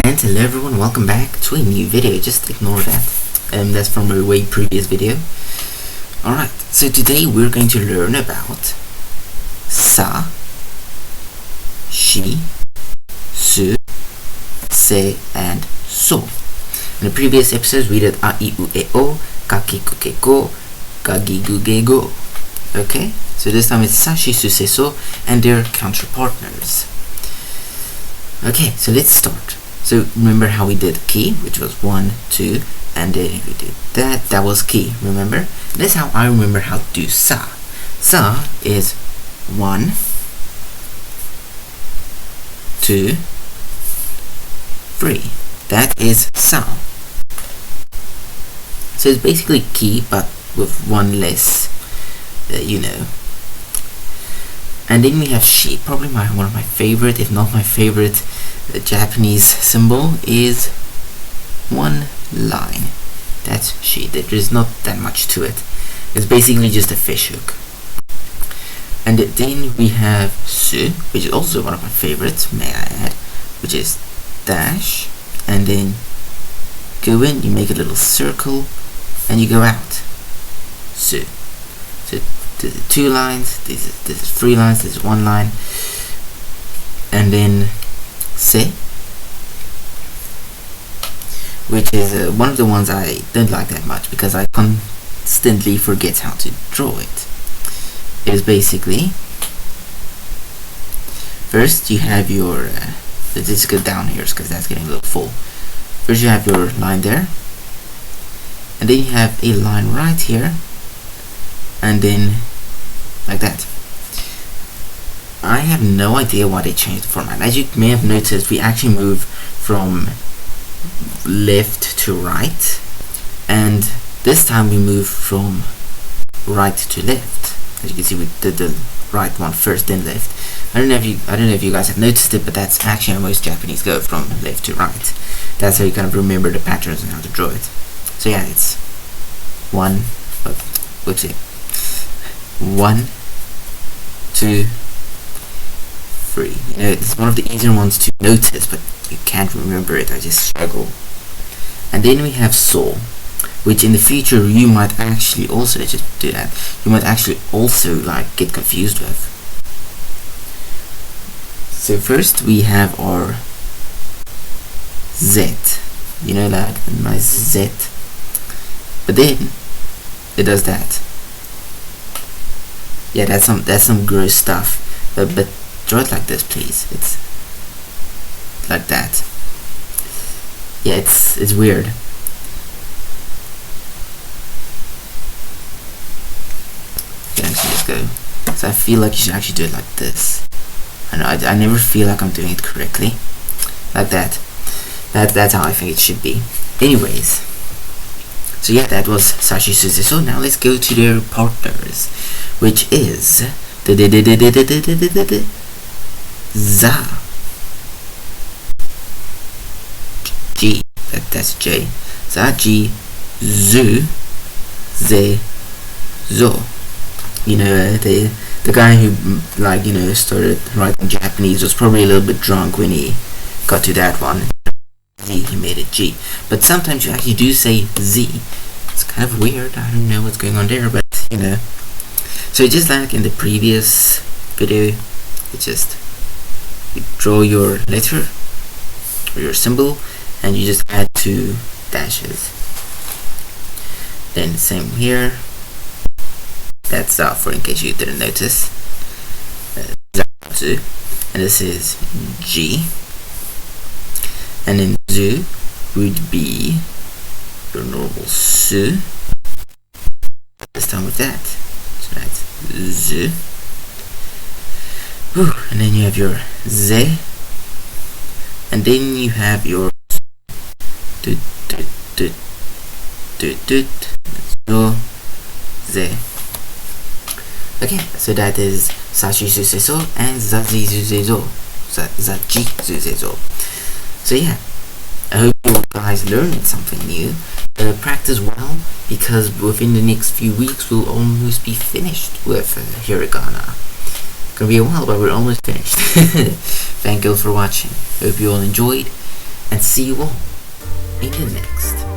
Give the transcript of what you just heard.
And hello everyone, welcome back to a new video. Just ignore that. That's from a way previous video. Alright, so today we're going to learn about sa, shi, su, se, and so. In the previous episodes we did a, I, u, e, o, ka, ki, ku, ke, ko, ga, gi, gu, ge, go. Okay, so this time it's sa, shi, su, se, so, and their counterpartners. Okay, so let's start. So remember how we did ki, which was 1, 2, and then if we did that was ki, remember? That's how I remember how to do sa. Sa is 1, 2, 3. That is sa. So it's basically ki, but with one less, And then we have shi, probably one of my favorite, if not my favorite, Japanese symbol is one line. That's shi. There is not that much to it. It's basically just a fish hook. And then we have su, which is also one of my favorites, may I add, which is dash, and then go in, you make a little circle, and you go out. Su. So this is 2 lines, this is 3 lines, this is 1 line, and then se, which is one of the ones I don't like that much because I constantly forget how to draw it. It is basically, first you have your, let's just go down here because that's getting a little full. First you have your line there, and then you have a line right here, and then like that. I have no idea why they changed the format. As you may have noticed, we actually moved from left to right, and this time we moved from right to left. As you can see, we did the right one first, then left. I don't know if you guys have noticed it, but that's actually how most Japanese go, from left to right. That's how you kind of remember the patterns and how to draw it. So yeah, it's 1, 2, 3. It's one of the easier ones to notice, but you can't remember it. I just struggle. And then we have so, which in the future you might actually also, let's just do that, you might actually also like get confused with. So first we have our z, that nice z, but then it does that. Yeah, that's some gross stuff, but draw it like this, please. It's like that. Yeah, it's weird. You can actually just go. So I feel like you should actually do it like this. I never feel like I'm doing it correctly. Like that. That's how I think it should be. Anyways. So yeah, that was Sashi Suze. So now let's go to their partners, which is za, ji, that's J, za, ji, zu, ze, zo. The guy who started writing Japanese was probably a little bit drunk when he got to that one. He made it G, but sometimes you actually do say Z. It's kind of weird. I don't know what's going on there, but so just like in the previous video, it's just you draw your letter or your symbol and you just add 2 dashes. Then same here. That's for in case you didn't notice. And this is G. And then zu would be your normal su. This time with that. So that's zu. And then you have your ze. And then you have your zo, ze. Okay, so that is sashi su se so and zazi zu ze zo. Zaji zu ze zo. So yeah, I hope you guys learned something new. Practice well, because within the next few weeks we'll almost be finished with Hiragana. Gonna be a while, but we're almost finished. Thank you all for watching. Hope you all enjoyed, and see you all in the next